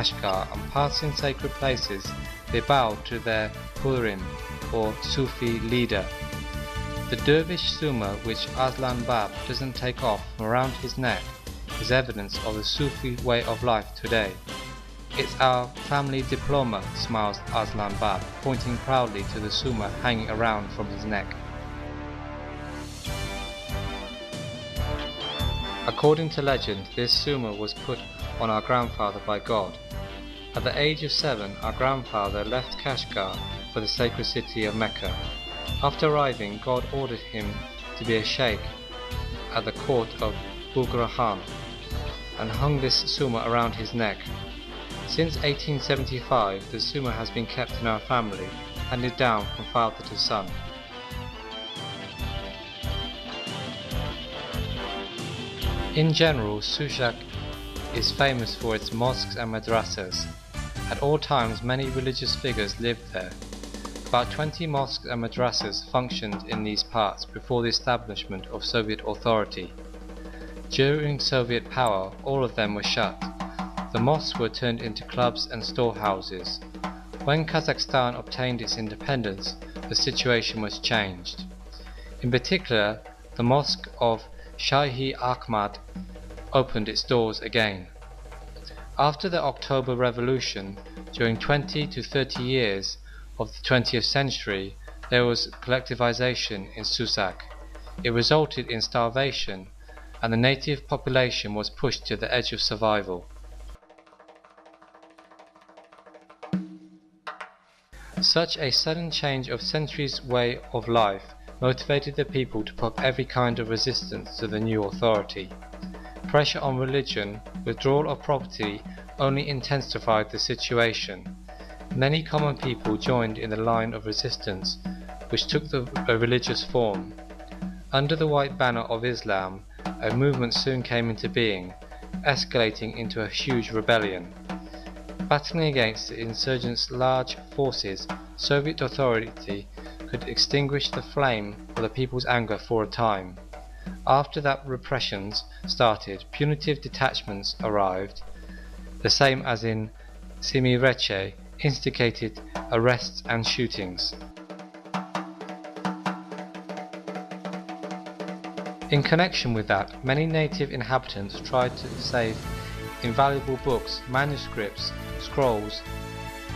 Kashgar and passing sacred places, they bow to their Purim or Sufi leader. The dervish Suma which Aslan Bab doesn't take off from around his neck is evidence of the Sufi way of life today. "It's our family diploma," smiles Aslan Bab, pointing proudly to the Suma hanging around from his neck. According to legend, this Suma was put on our grandfather by God. At the age of 7, our grandfather left Kashgar for the sacred city of Mecca. After arriving, God ordered him to be a sheikh at the court of Bughra Khan and hung this Suma around his neck. Since 1875, the Suma has been kept in our family, handed down from father to son. In general, Sushak is famous for its mosques and madrasas. At all times, many religious figures lived there. About 20 mosques and madrasas functioned in these parts before the establishment of Soviet authority. During Soviet power, all of them were shut. The mosques were turned into clubs and storehouses. When Kazakhstan obtained its independence, the situation was changed. In particular, the mosque of Shahi Ahmad opened its doors again. After the October Revolution, during 20 to 30 years of the 20th century, there was collectivization in Sushak. It resulted in starvation, and the native population was pushed to the edge of survival. Such a sudden change of centuries' way of life motivated the people to put up every kind of resistance to the new authority. Pressure on religion, withdrawal of property only intensified the situation. Many common people joined in the line of resistance, which took a religious form. Under the white banner of Islam, a movement soon came into being, escalating into a huge rebellion. Battling against the insurgents' large forces, Soviet authority could extinguish the flame of the people's anger for a time. After that repressions started, punitive detachments arrived, the same as in Semireche, instigated arrests and shootings. In connection with that, many native inhabitants tried to save invaluable books, manuscripts, scrolls,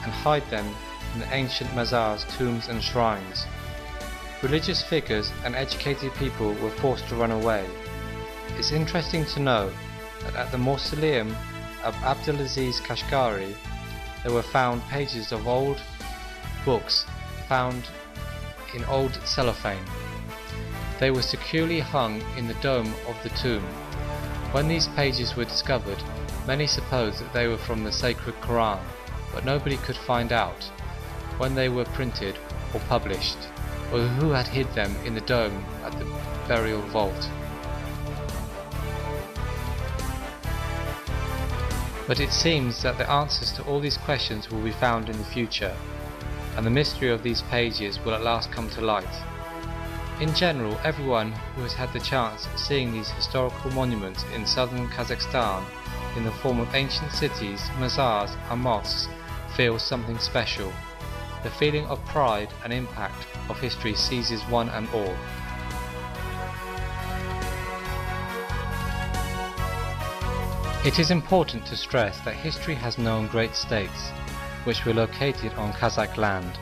and hide them in the ancient mazars, tombs and shrines. Religious figures and educated people were forced to run away. It's interesting to know that at the mausoleum of Abdulaziz Kashgari there were found pages of old books found in old cellophane. They were securely hung in the dome of the tomb. When these pages were discovered, many supposed that they were from the sacred Quran, but nobody could find out when they were printed or published, or who had hid them in the dome at the burial vault. But it seems that the answers to all these questions will be found in the future, and the mystery of these pages will at last come to light. In general, everyone who has had the chance of seeing these historical monuments in southern Kazakhstan in the form of ancient cities, mazars and mosques feels something special. The feeling of pride and impact of history seizes one and all. It is important to stress that history has known great states, which were located on Kazakh land.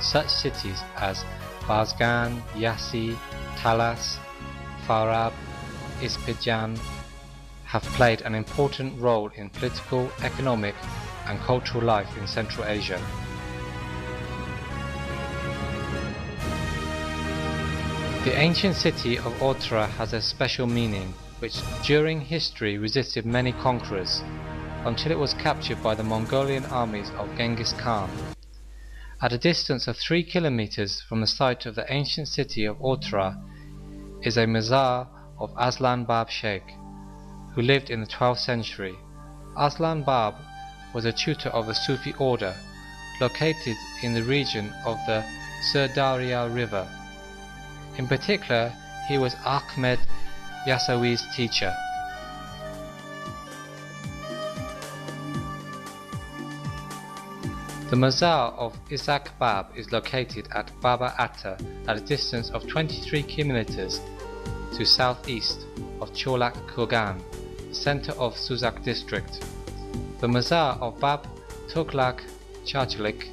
Such cities as Bazgan, Yasi, Talas, Farab, Ispidjan have played an important role in political, economic and cultural life in Central Asia. The ancient city of Otrar has a special meaning, which during history resisted many conquerors, until it was captured by the Mongolian armies of Genghis Khan. At a distance of 3 kilometers from the site of the ancient city of Otrar is a mazar of Aslan Bab Sheikh, who lived in the 12th century. Aslan Bab was a tutor of the Sufi order, located in the region of the Sirdarya River. In particular, he was Ahmed Yasawi's teacher. The Mazar of Ishaq Bab is located at Baba Atta at a distance of 23 kilometers to southeast of Cholak Kurgan, the center of Susak district. The Mazar of Bab Tughlaq Chachlik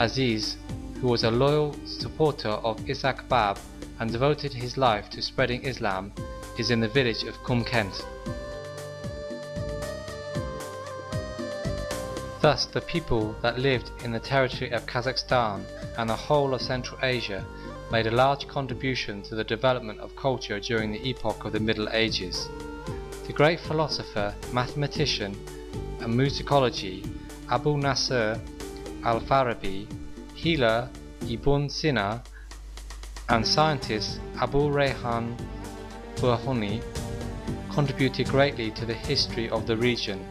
Aziz, who was a loyal supporter of Ishaq Bab and devoted his life to spreading Islam, is in the village of Kumkent. Thus, the people that lived in the territory of Kazakhstan and the whole of Central Asia made a large contribution to the development of culture during the epoch of the Middle Ages. The great philosopher, mathematician, and musicology Abu Nasr al-Farabi, healer Ibn Sina, and scientist Abu Rayhan Burhani contributed greatly to the history of the region.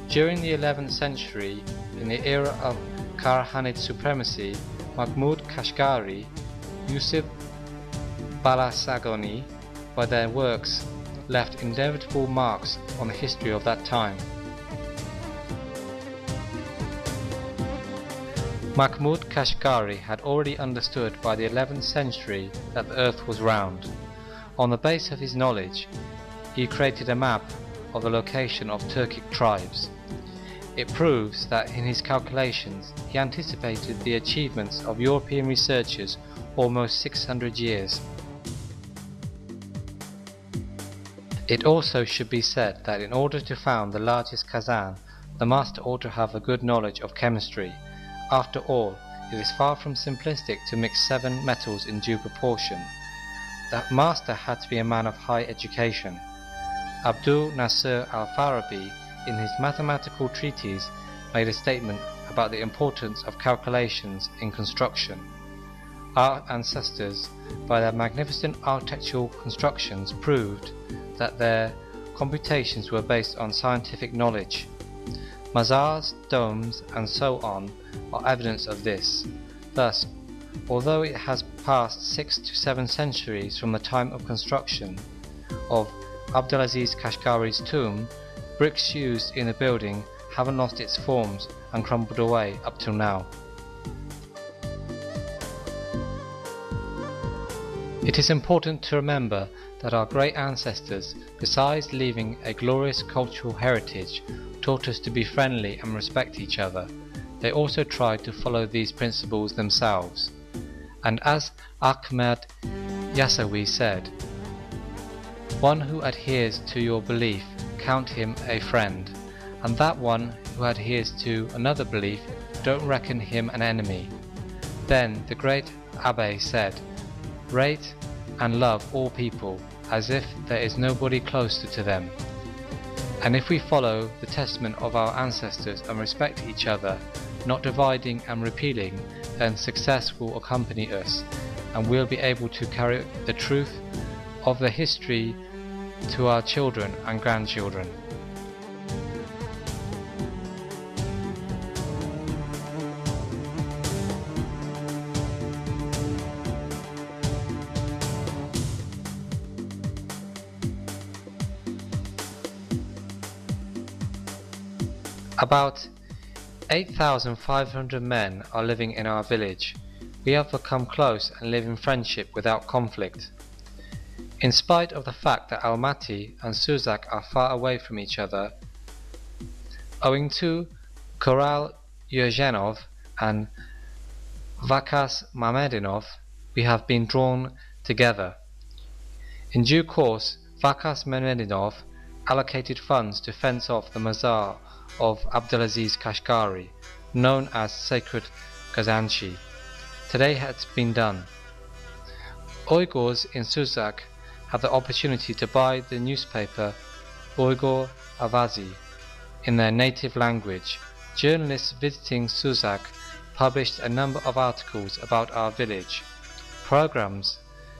During the 11th century, in the era of Karahanid supremacy, Mahmud Kashgari, Yusuf Balasagoni, by their works, left indelible marks on the history of that time. Mahmud Kashgari had already understood by the 11th century that the earth was round. On the base of his knowledge, he created a map of the location of Turkic tribes. It proves that in his calculations he anticipated the achievements of European researchers almost 600 years. It also should be said that in order to found the largest Kazan, the master ought to have a good knowledge of chemistry. After all, it is far from simplistic to mix 7 metals in due proportion. The master had to be a man of high education. Abdul Nasir al-Farabi, in his mathematical treatise, made a statement about the importance of calculations in construction. Our ancestors, by their magnificent architectural constructions, proved that their computations were based on scientific knowledge. Mazars, domes, and so on are evidence of this. Thus, although it has passed 6 to 7 centuries from the time of construction of Abdulaziz Kashgari's tomb, bricks used in the building haven't lost its forms and crumbled away up till now. It is important to remember that our great ancestors, besides leaving a glorious cultural heritage, taught us to be friendly and respect each other. They also tried to follow these principles themselves. And as Ahmad Yasawi said, "One who adheres to your belief, count him a friend, and that one who adheres to another belief, don't reckon him an enemy." Then the great Abbé said, "Rate and love all people as if there is nobody closer to them. And if we follow the testament of our ancestors and respect each other, not dividing and repealing, then success will accompany us, and we'll be able to carry the truth of the history to our children and grandchildren." About 8,500 men are living in our village. We have become close and live in friendship without conflict. In spite of the fact that Almaty and Susak are far away from each other, owing to Koral Yevgenov and Vakas Mamedinov, we have been drawn together. In due course, Vakas Mamedinov allocated funds to fence off the Mazar of Abdulaziz Kashgari, known as Sacred Kazanchi. Today has been done. Uyghurs in Susak have the opportunity to buy the newspaper Uyghur Avazi in their native language. Journalists visiting Susak published a number of articles about our village. Programs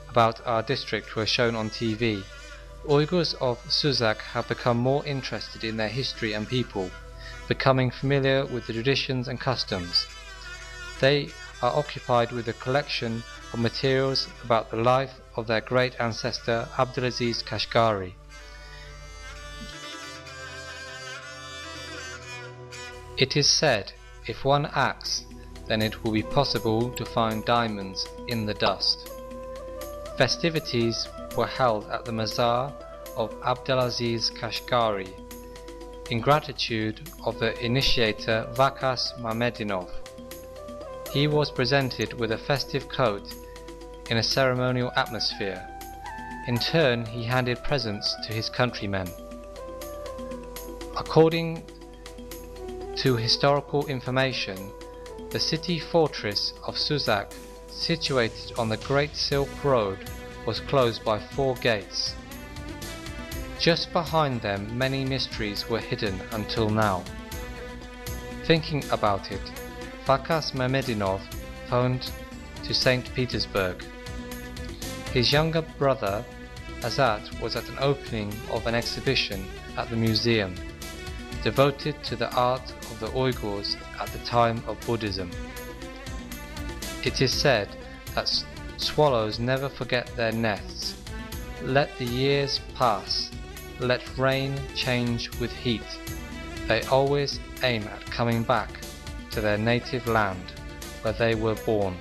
about our district were shown on TV. Uyghurs of Susak have become more interested in their history and people, becoming familiar with the traditions and customs. They are occupied with a collection of materials about the life of their great ancestor Abdulaziz Kashgari. It is said, if one acts, then it will be possible to find diamonds in the dust. Festivities were held at the Mazar of Abdelaziz Kashgari in gratitude of the initiator Vakas Mamedinov. He was presented with a festive coat in a ceremonial atmosphere. In turn, he handed presents to his countrymen. According to historical information, the city fortress of Susak, situated on the Great Silk Road, was closed by 4 gates. Just behind them, many mysteries were hidden until now. Thinking about it, Vakas Mamedinov phoned to St. Petersburg. His younger brother, Azat, was at an opening of an exhibition at the museum, devoted to the art of the Uyghurs at the time of Buddhism. It is said that swallows never forget their nests. Let the years pass, let rain change with heat. They always aim at coming back to their native land where they were born.